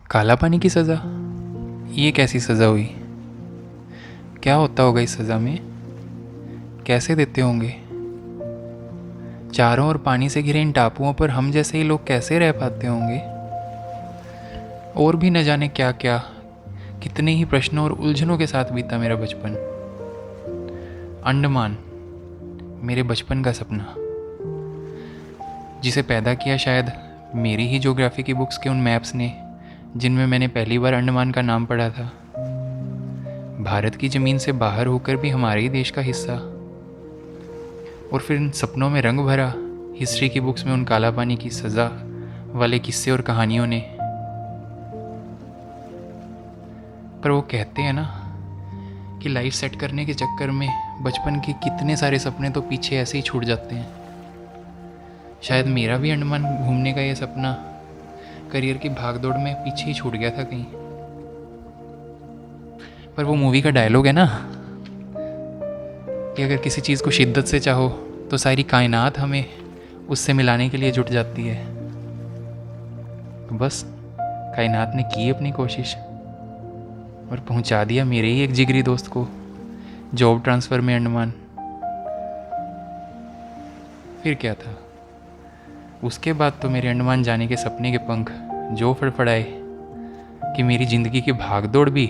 काला पानी की सज़ा? ये कैसी सज़ा हुई? क्या होता होगा इस सज़ा में? कैसे देते होंगे? चारों ओर पानी से घिरे इन टापुओं पर हम जैसे ही लोग कैसे रह पाते होंगे? और भी न जाने क्या क्या, कितने ही प्रश्नों और उलझनों के साथ बीता मेरा बचपन। अंडमान, मेरे बचपन का सपना, जिसे पैदा किया शायद मेरी ही ज्योग्राफी की बुक्स के उन मैप्स ने, जिनमें मैंने पहली बार अंडमान का नाम पढ़ा था। भारत की ज़मीन से बाहर होकर भी हमारे ही देश का हिस्सा। और फिर इन सपनों में रंग भरा हिस्ट्री की बुक्स में उन काला पानी की सज़ा वाले किस्से और कहानियों ने। पर वो कहते हैं ना कि लाइफ सेट करने के चक्कर में बचपन के कितने सारे सपने तो पीछे ऐसे ही छूट जाते हैं। शायद मेरा भी अंडमान घूमने का ये सपना करियर की भागदौड़ में पीछे ही छूट गया था कहीं। पर वो मूवी का डायलॉग है ना कि अगर किसी चीज़ को शिद्दत से चाहो तो सारी कायनात हमें उससे मिलाने के लिए जुट जाती है। तो बस कायनात ने की अपनी कोशिश और पहुंचा दिया मेरे ही एक जिगरी दोस्त को जॉब ट्रांसफ़र में अंडमान। फिर क्या था, उसके बाद तो मेरे अंडमान जाने के सपने के पंख जो फड़फड़ाए कि मेरी ज़िंदगी की भागदौड़ भी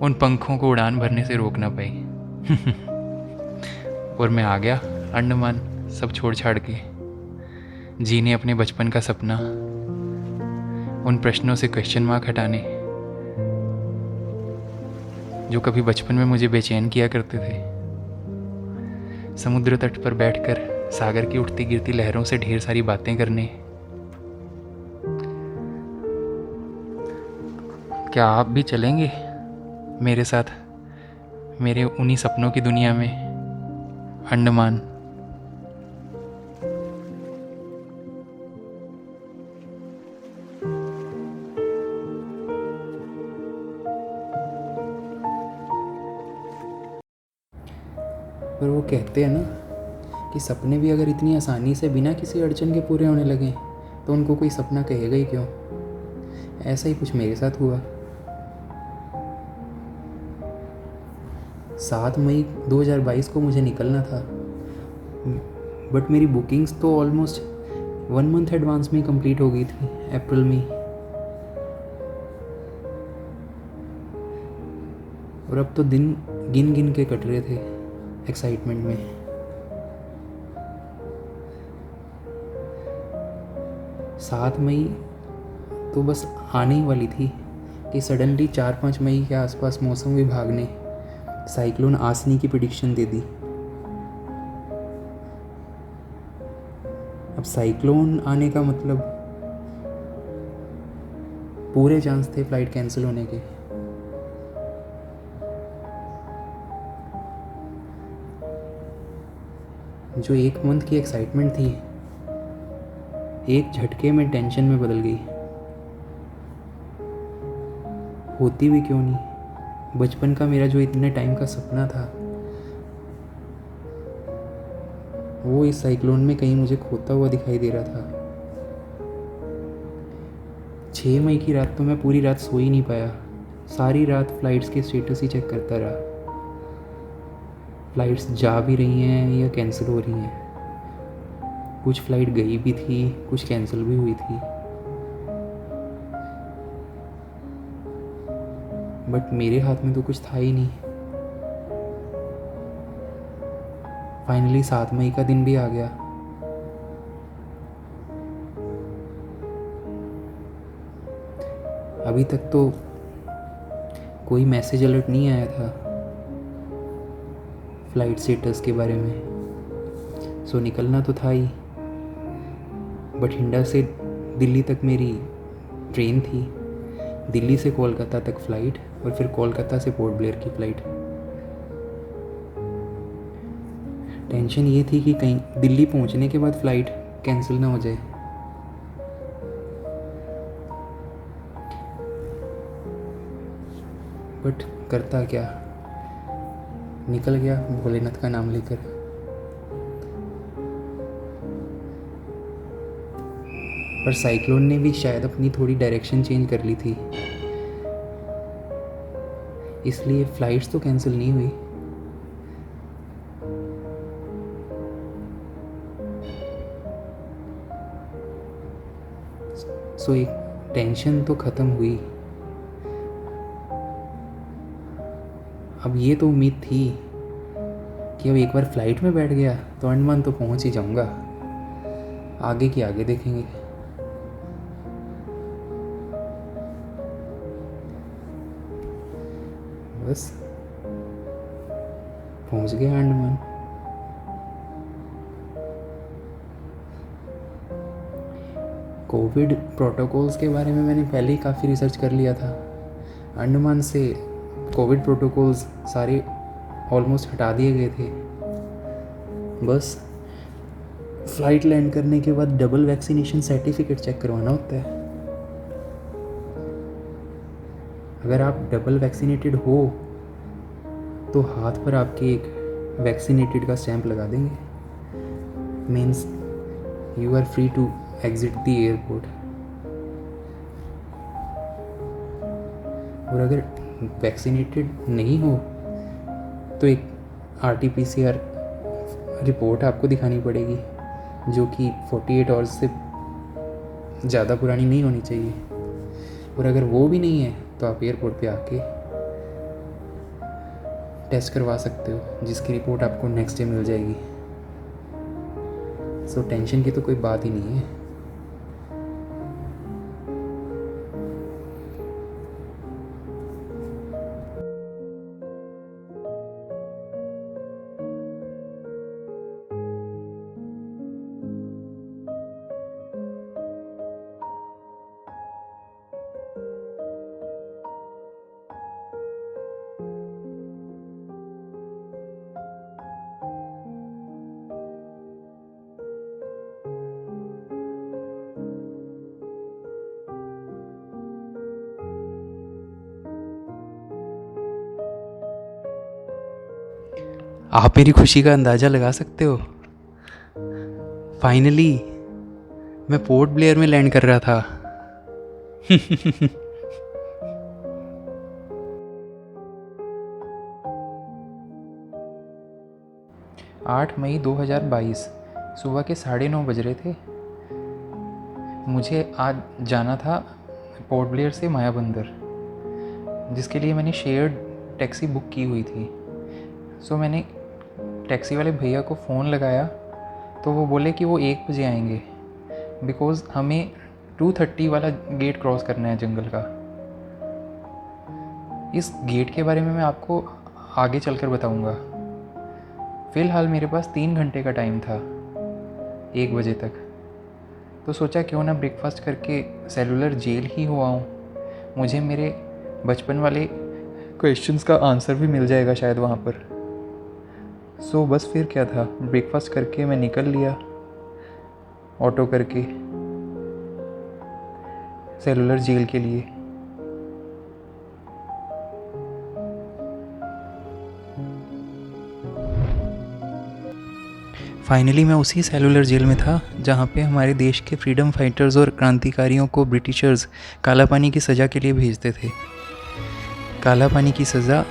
उन पंखों को उड़ान भरने से रोक ना पाई। और मैं आ गया अंडमान, सब छोड़ छाड़ के जीने अपने बचपन का सपना, उन प्रश्नों से क्वेश्चन मार्क हटाने जो कभी बचपन में मुझे बेचैन किया करते थे। समुद्र तट पर बैठकर सागर की उठती गिरती लहरों से ढेर सारी बातें करने। क्या आप भी चलेंगे मेरे साथ मेरे उन्हीं सपनों की दुनिया में, अंडमान? पर वो कहते हैं ना कि सपने भी अगर इतनी आसानी से बिना किसी अड़चन के पूरे होने लगें तो उनको कोई सपना कहेगा ही क्यों। ऐसा ही कुछ मेरे साथ हुआ। 7 मई 2022 को मुझे निकलना था, बट मेरी बुकिंग्स तो ऑलमोस्ट 1 मंथ एडवांस में कंप्लीट हो गई थी, अप्रैल में। और अब तो दिन गिन गिन के कट रहे थे एक्साइटमेंट में। 7 मई तो बस आने ही वाली थी कि सडनली 4-5 मई के आसपास मौसम विभाग ने साइक्लोन आसनी की प्रिडिक्शन दे दी। अब साइक्लोन आने का मतलब पूरे चांस थे फ्लाइट कैंसिल होने के। जो 1 मंथ की एक्साइटमेंट थी एक झटके में टेंशन में बदल गई। होती भी क्यों नहीं, बचपन का मेरा जो इतने टाइम का सपना था वो इस साइक्लोन में कहीं मुझे खोता हुआ दिखाई दे रहा था। 6 मई की रात तो मैं पूरी रात सो ही नहीं पाया। सारी रात फ्लाइट्स के स्टेटस ही चेक करता रहा, फ्लाइट्स जा भी रही हैं या कैंसिल हो रही हैं। कुछ फ्लाइट गई भी थी, कुछ कैंसिल भी हुई थी। बट मेरे हाथ में तो कुछ था ही नहीं। फाइनली 7 मई का दिन भी आ गया। अभी तक तो कोई मैसेज अलर्ट नहीं आया था फ्लाइट स्टेटस के बारे में, सो निकलना तो था ही। बठिंडा से दिल्ली तक मेरी ट्रेन थी, दिल्ली से कोलकाता तक फ़्लाइट और फिर कोलकाता से पोर्ट ब्लेयर की फ़्लाइट। टेंशन ये थी कि कहीं दिल्ली पहुंचने के बाद फ़्लाइट कैंसिल ना हो जाए। बट करता क्या, निकल गया भोलेनाथ का नाम लेकर। पर साइक्लोन ने भी शायद अपनी थोड़ी डायरेक्शन चेंज कर ली थी, इसलिए फ़्लाइट्स तो कैंसिल नहीं हुई। सो एक टेंशन तो ख़त्म हुई। अब ये तो उम्मीद थी कि अब एक बार फ्लाइट में बैठ गया तो अंडमान तो पहुंच ही जाऊंगा, आगे की आगे देखेंगे। बस पहुंच गया अंडमान। कोविड प्रोटोकॉल्स के बारे में मैंने पहले ही काफ़ी रिसर्च कर लिया था। अंडमान से कोविड प्रोटोकॉल्स सारे ऑलमोस्ट हटा दिए गए थे। बस फ्लाइट लैंड करने के बाद डबल वैक्सीनेशन सर्टिफिकेट चेक करवाना होता है। अगर आप डबल वैक्सीनेटेड हो तो हाथ पर आपके एक वैक्सीनेटेड का स्टैंप लगा देंगे, means you are free to exit the airport. और अगर वैक्सीनेटेड नहीं हो तो एक RT-PCR रिपोर्ट आपको दिखानी पड़ेगी, जो कि 48 आवर्स से ज़्यादा पुरानी नहीं होनी चाहिए। और अगर वो भी नहीं है तो आप एयरपोर्ट पे आके टेस्ट करवा सकते हो, जिसकी रिपोर्ट आपको नेक्स्ट डे मिल जाएगी। सो टेंशन की तो कोई बात ही नहीं है। आप मेरी खुशी का अंदाज़ा लगा सकते हो। फाइनली मैं पोर्ट ब्लेयर में लैंड कर रहा था। 8 मई 2022 सुबह के 9:30 बज रहे थे। मुझे आज जाना था पोर्ट ब्लेयर से मायाबंदर, जिसके लिए मैंने शेयर्ड टैक्सी बुक की हुई थी। सो मैंने टैक्सी वाले भैया को फ़ोन लगाया तो वो बोले कि वो 1 बजे आएंगे, बिकॉज़ हमें 2:30 वाला गेट क्रॉस करना है जंगल का। इस गेट के बारे में मैं आपको आगे चलकर बताऊंगा। फ़िलहाल मेरे पास 3 घंटे का टाइम था 1 बजे तक, तो सोचा क्यों ना ब्रेकफास्ट करके सेलुलर जेल ही हो आऊँ। मुझे मेरे बचपन वाले क्वेश्चंस का आंसर भी मिल जाएगा शायद वहाँ पर। सो बस फिर क्या था, ब्रेकफास्ट करके मैं निकल लिया ऑटो करके सेलुलर जेल के लिए। फाइनली मैं उसी सेलुलर जेल में था जहाँ पे हमारे देश के फ्रीडम फाइटर्स और क्रांतिकारियों को ब्रिटिशर्स काला पानी की सज़ा के लिए भेजते थे। काला पानी की सज़ा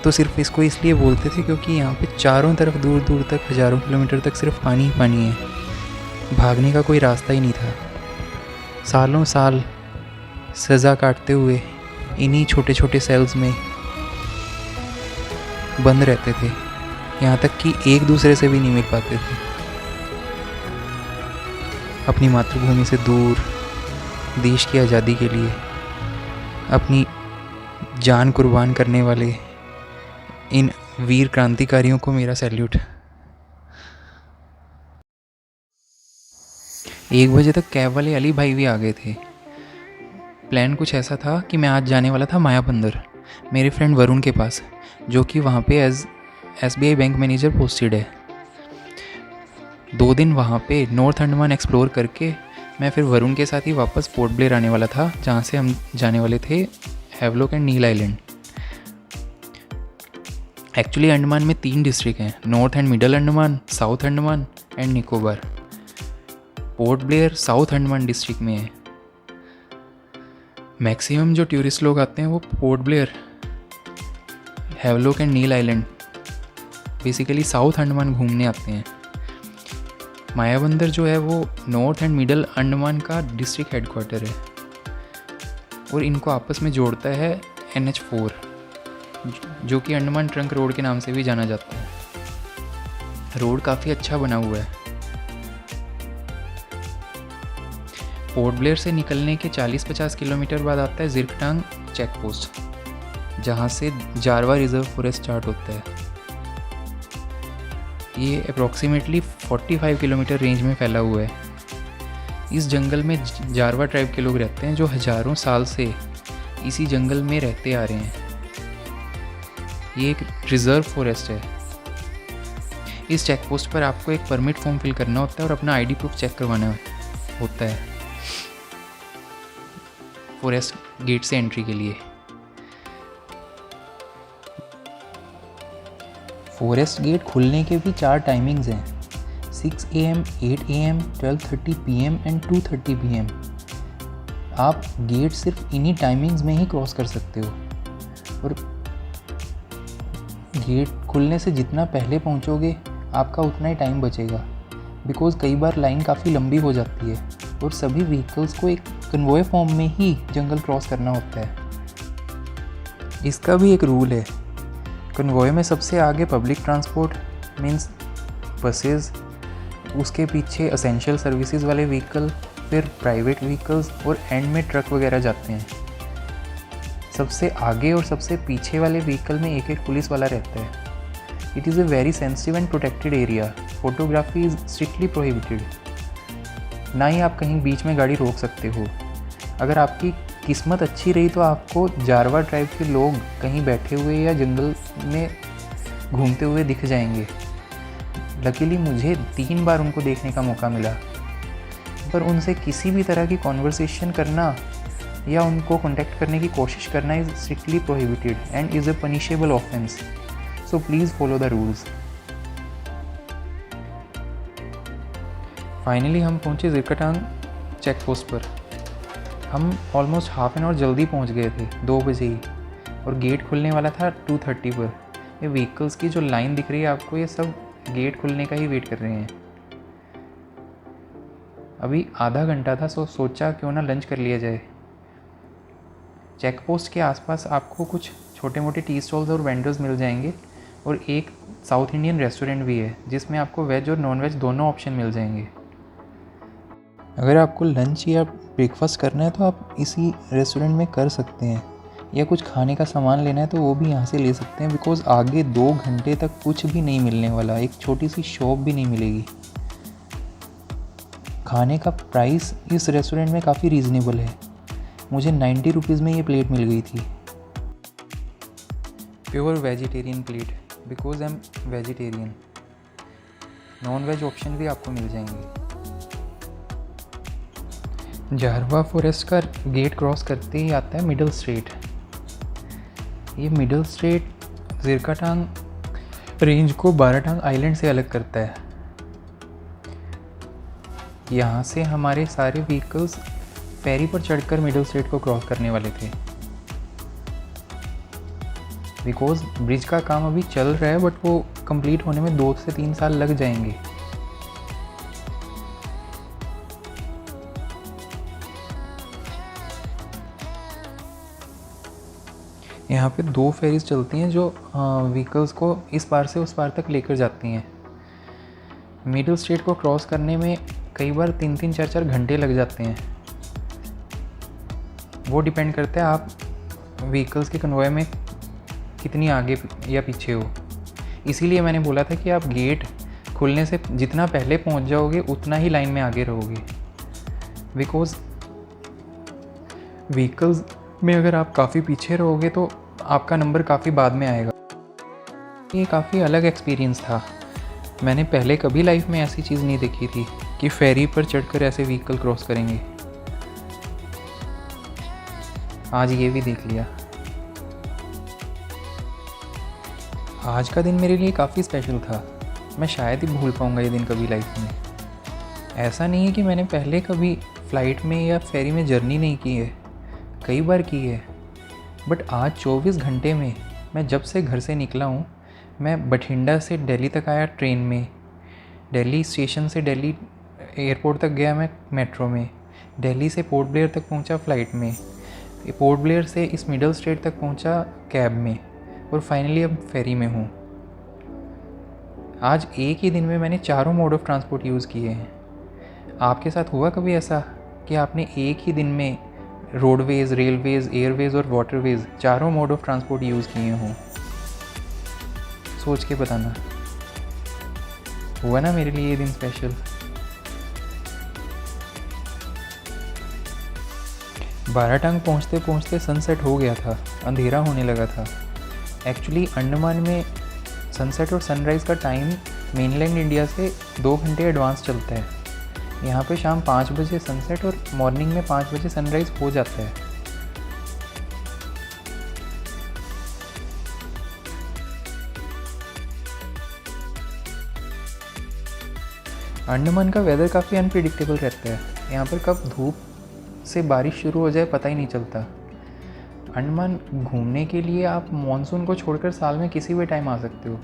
तो सिर्फ इसको इसलिए बोलते थे क्योंकि यहाँ पे चारों तरफ दूर दूर तक हज़ारों किलोमीटर तक सिर्फ पानी ही पानी है। भागने का कोई रास्ता ही नहीं था। सालों साल सज़ा काटते हुए इन्हीं छोटे छोटे सेल्स में बंद रहते थे, यहाँ तक कि एक दूसरे से भी नहीं मिल पाते थे। अपनी मातृभूमि से दूर देश की आज़ादी के लिए अपनी जान कुर्बान करने वाले इन वीर क्रांतिकारियों को मेरा सैल्यूट। 1 बजे तक कैब वाले अली भाई भी आ गए थे। प्लान कुछ ऐसा था कि मैं आज जाने वाला था मायाबंदर मेरे फ्रेंड वरुण के पास, जो कि वहाँ पे as SBI bank manager posted है। 2 दिन वहाँ पे नॉर्थ अंडमान एक्सप्लोर करके मैं फिर वरुण के साथ ही वापस पोर्ट ब्लेयर आने वाला था, जहाँ से हम जाने वाले थे Havelock and Neil island. Actually Andaman में 3 डिस्ट्रिक्ट हैं, north and middle Andaman, south Andaman and Nicobar. Port Blair south Andaman district में है। मैक्सिमम जो टूरिस्ट लोग आते हैं वो Port Blair, Havelock and Neil island, basically south Andaman घूमने आते हैं। मायाबंदर जो है वो नॉर्थ एंड मिडल अंडमान का डिस्ट्रिक्ट हेडक्वार्टर है और इनको आपस में जोड़ता है NH4, जो कि अंडमान ट्रंक रोड के नाम से भी जाना जाता है। रोड काफ़ी अच्छा बना हुआ है। पोर्ट ब्लेयर से निकलने के 40-50 किलोमीटर बाद आता है जिरकटांग चेक पोस्ट, जहाँ से जारवा रिजर्व फॉरेस्ट स्टार्ट होता है। ये अप्रॉक्सीमेटली 45 किलोमीटर रेंज में फैला हुआ है। इस जंगल में जारवा ट्राइब के लोग रहते हैं जो हज़ारों साल से इसी जंगल में रहते आ रहे हैं। ये एक रिजर्व फॉरेस्ट है। इस चेक पोस्ट पर आपको एक परमिट फॉर्म फिल करना होता है और अपना ID प्रूफ चेक करवाना होता है फॉरेस्ट गेट से एंट्री के लिए। फॉरेस्ट गेट खुलने के भी 4 टाइमिंग्स हैं, 6 AM, 8 AM, 12:30 PM and 2:30 PM। आप गेट सिर्फ इन्हीं टाइमिंग्स में ही क्रॉस कर सकते हो और गेट खुलने से जितना पहले पहुंचोगे आपका उतना ही टाइम बचेगा, बिकॉज़ कई बार लाइन काफ़ी लंबी हो जाती है और सभी व्हीकल्स को एक कन्वॉय फॉर्म में ही जंगल क्रॉस करना होता है। इसका भी एक रूल है, कन्वॉय में सबसे आगे पब्लिक ट्रांसपोर्ट मीन्स बसेस, उसके पीछे एसेंशियल सर्विसेज वाले व्हीकल, फिर प्राइवेट व्हीकल्स और एंड में ट्रक वगैरह जाते हैं। सबसे आगे और सबसे पीछे वाले व्हीकल में एक एक पुलिस वाला रहता है। It is a very sensitive and protected area. Photography is strictly prohibited. ना ही आप कहीं बीच में गाड़ी रोक सकते हो। अगर आपकी किस्मत अच्छी रही तो आपको जारवा ट्राइब के लोग कहीं बैठे हुए या जंगल में घूमते हुए दिख जाएंगे। लकीली मुझे 3 बार उनको देखने का मौका मिला, पर उनसे किसी भी तरह की कॉन्वर्सेशन करना या उनको कॉन्टैक्ट करने की कोशिश करना is strictly prohibited and is a punishable offence. So please follow the rules. Finally हम पहुँचे जिरकटांग चेक पोस्ट पर। हम ऑलमोस्ट हाफ एन आवर जल्दी पहुँच गए थे, 2 बजे ही, और गेट खुलने वाला था 2:30 पर। ये व्हीकल्स की जो लाइन दिख रही है आपको, ये सब गेट खुलने का ही वेट कर रहे हैं। अभी आधा घंटा था, सोचा क्यों ना लंच कर लिया जाए। चेक पोस्ट के आसपास आपको कुछ छोटे मोटे टी स्टॉल्स और वेंडर्स मिल जाएंगे और एक साउथ इंडियन रेस्टोरेंट भी है जिसमें आपको वेज और नॉन वेज दोनों ऑप्शन मिल जाएंगे। अगर आपको लंच या ब्रेकफास्ट करना है तो आप इसी रेस्टोरेंट में कर सकते हैं, या कुछ खाने का सामान लेना है तो वो भी यहाँ से ले सकते हैं, बिकॉज़ आगे 2 घंटे तक कुछ भी नहीं मिलने वाला, एक छोटी सी शॉप भी नहीं मिलेगी। खाने का प्राइस इस रेस्टोरेंट में काफ़ी रीज़नेबल है। मुझे 90 रुपीज़ में ये प्लेट मिल गई थी। Pure vegetarian plate, because I am vegetarian. Non veg option भी आपको मिल जाएंगे। जारवा फॉरेस्ट का गेट क्रॉस करते ही आता है मिडल स्ट्रेट। ये मिडल स्ट्रेट जिरकटांग रेंज को बाराटांग आइलैंड से अलग करता है। यहाँ से हमारे सारे व्हीकल्स फेरी पर चढ़कर मिडल स्ट्रेट को क्रॉस करने वाले थे। बिकॉज ब्रिज का काम अभी चल रहा है, बट वो कंप्लीट होने में 2 से 3 साल लग जाएंगे। यहाँ पे 2 फेरीज चलती हैं जो व्हीकल्स को इस पार से उस पार तक लेकर जाती हैं। मिडल स्ट्रेट को क्रॉस करने में कई बार 3-3, 4-4 घंटे लग जाते हैं। वो डिपेंड करता है आप व्हीकल्स के कन्वॉय में कितनी आगे या पीछे हो। इसीलिए मैंने बोला था कि आप गेट खुलने से जितना पहले पहुंच जाओगे उतना ही लाइन में आगे रहोगे। बिकॉज़ व्हीकल्स में अगर आप काफ़ी पीछे रहोगे तो आपका नंबर काफ़ी बाद में आएगा। ये काफ़ी अलग एक्सपीरियंस था। मैंने पहले कभी लाइफ में ऐसी चीज़ नहीं देखी थी कि फेरी पर चढ़कर ऐसे व्हीकल क्रॉस करेंगे। आज ये भी देख लिया। आज का दिन मेरे लिए काफ़ी स्पेशल था। मैं शायद ही भूल पाऊँगा ये दिन कभी लाइफ में। ऐसा नहीं है कि मैंने पहले कभी फ़्लाइट में या फेरी में जर्नी नहीं की है, कई बार की है, बट आज 24 घंटे में मैं जब से घर से निकला हूँ, मैं बठिंडा से दिल्ली तक आया ट्रेन में, दिल्ली स्टेशन से दिल्ली एयरपोर्ट तक गया मैं मेट्रो में, दिल्ली से पोर्ट ब्लेयर तक पहुँचा फ़्लाइट में, पोर्ट ब्लेयर से इस मिडल स्टेट तक पहुँचा कैब में, और फाइनली अब फेरी में हूँ। आज एक ही दिन में मैंने चारों मोड ऑफ़ ट्रांसपोर्ट यूज़ किए हैं। आपके साथ हुआ कभी ऐसा कि आपने एक ही दिन में रोडवेज़, रेलवेज़, एयरवेज़ और वाटरवेज़ चारों मोड ऑफ़ ट्रांसपोर्ट यूज़ किए हों? सोच के बताना। हुआ ना मेरे लिए ये दिन स्पेशल। बाराटांग पहुँचते पहुँचते सनसेट हो गया था, अंधेरा होने लगा था। एक्चुअली अंडमान में सनसेट और सनराइज़ का टाइम मेनलैंड इंडिया से 2 घंटे एडवांस चलता है। यहाँ पे शाम 5 बजे सनसेट और मॉर्निंग में 5 बजे सनराइज़ हो जाता है। अंडमान का वेदर काफ़ी अनप्रिडिक्टेबल रहता है। यहाँ पर कब धूप से बारिश शुरू हो जाए पता ही नहीं चलता। अंडमान घूमने के लिए आप मॉनसून को छोड़कर साल में किसी भी टाइम आ सकते हो।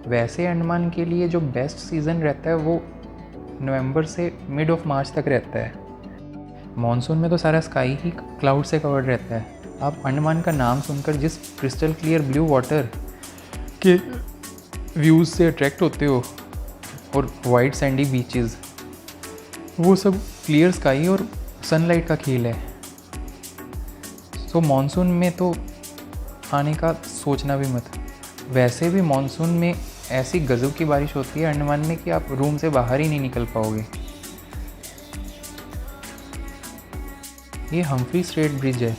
वैसे अंडमान के लिए जो बेस्ट सीज़न रहता है वो नवंबर से मिड ऑफ मार्च तक रहता है। मॉनसून में तो सारा स्काई ही क्लाउड से कवर्ड रहता है। आप अंडमान का नाम सुनकर जिस क्रिस्टल क्लियर ब्लू वाटर के व्यूज़ से अट्रैक्ट होते हो और वाइट सैंडी बीचेस, वो सब क्लियर स्काई और सनलाइट का खेल है। सो मॉनसून में तो आने का सोचना भी मत। वैसे भी मॉनसून में ऐसी गजब की बारिश होती है अंडमान में कि आप रूम से बाहर ही नहीं निकल पाओगे। ये हम्फ्री स्ट्रेट ब्रिज है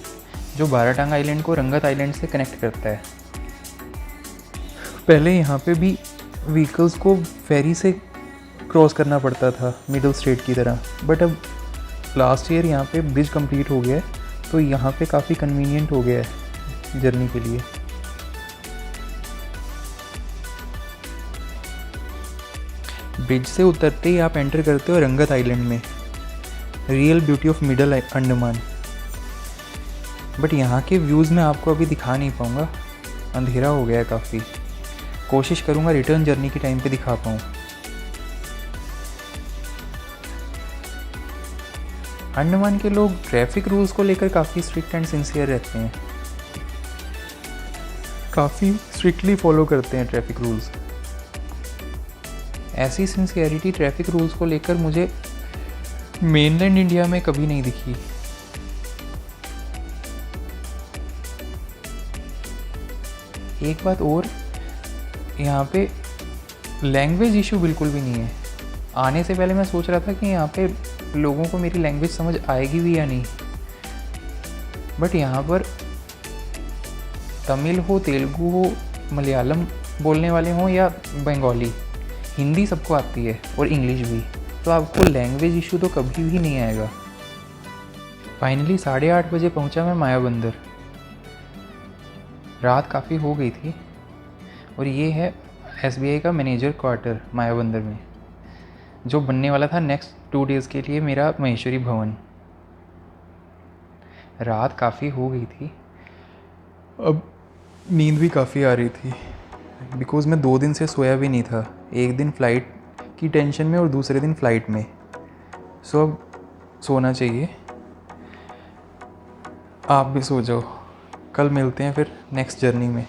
जो बाराटांग आइलैंड को रंगत आइलैंड से कनेक्ट करता है। पहले यहाँ पे भी व्हीकल्स को फेरी से क्रॉस करना पड़ता था मिडल स्ट्रेट की तरह, बट अब लास्ट ईयर यहाँ पे ब्रिज कंप्लीट हो गया है, तो यहाँ पे काफ़ी कन्वीनियंट हो गया है जर्नी के लिए। ब्रिज से उतरते ही आप एंटर करते हो रंगत आइलैंड में, real beauty of middle Andaman. But यहाँ के व्यूज़ मैं आपको अभी दिखा नहीं पाऊँगा, अंधेरा हो गया है काफ़ी। कोशिश करूँगा रिटर्न जर्नी के टाइम पे दिखा पाऊँ। अंडमान के लोग ट्रैफिक रूल्स को लेकर काफ़ी स्ट्रिक्ट एंड सिंसियर रहते हैं, काफ़ी स्ट्रिक्टली फॉलो करते हैं ट्रैफिक रूल्स। ऐसी सिंसियरिटी ट्रैफिक रूल्स को लेकर मुझे मेनलैंड इंडिया में कभी नहीं दिखी। एक बात और, यहाँ पे लैंग्वेज इशू बिल्कुल भी नहीं है। आने से पहले मैं सोच रहा था कि यहाँ पे लोगों को मेरी लैंग्वेज समझ आएगी भी या नहीं, बट यहाँ पर तमिल हो, तेलुगु हो, मलयालम बोलने वाले हों या बंगाली, हिंदी सबको आती है और इंग्लिश भी, तो आपको लैंग्वेज इशू तो कभी भी नहीं आएगा। फाइनली 8:30 बजे पहुँचा मैं मायाबंदर। रात काफ़ी हो गई थी और ये है SBI का मैनेजर क्वार्टर मायाबंदर में, जो बनने वाला था नेक्स्ट 2 डेज़ के लिए मेरा महेश्वरी भवन। रात काफ़ी हो गई थी, अब नींद भी काफ़ी आ रही थी, बिकॉज़ मैं 2 दिन से सोया भी नहीं था। एक दिन फ़्लाइट की टेंशन में और दूसरे दिन फ़्लाइट में। सो अब सोना चाहिए। आप भी सो जाओ, कल मिलते हैं फिर नेक्स्ट जर्नी में।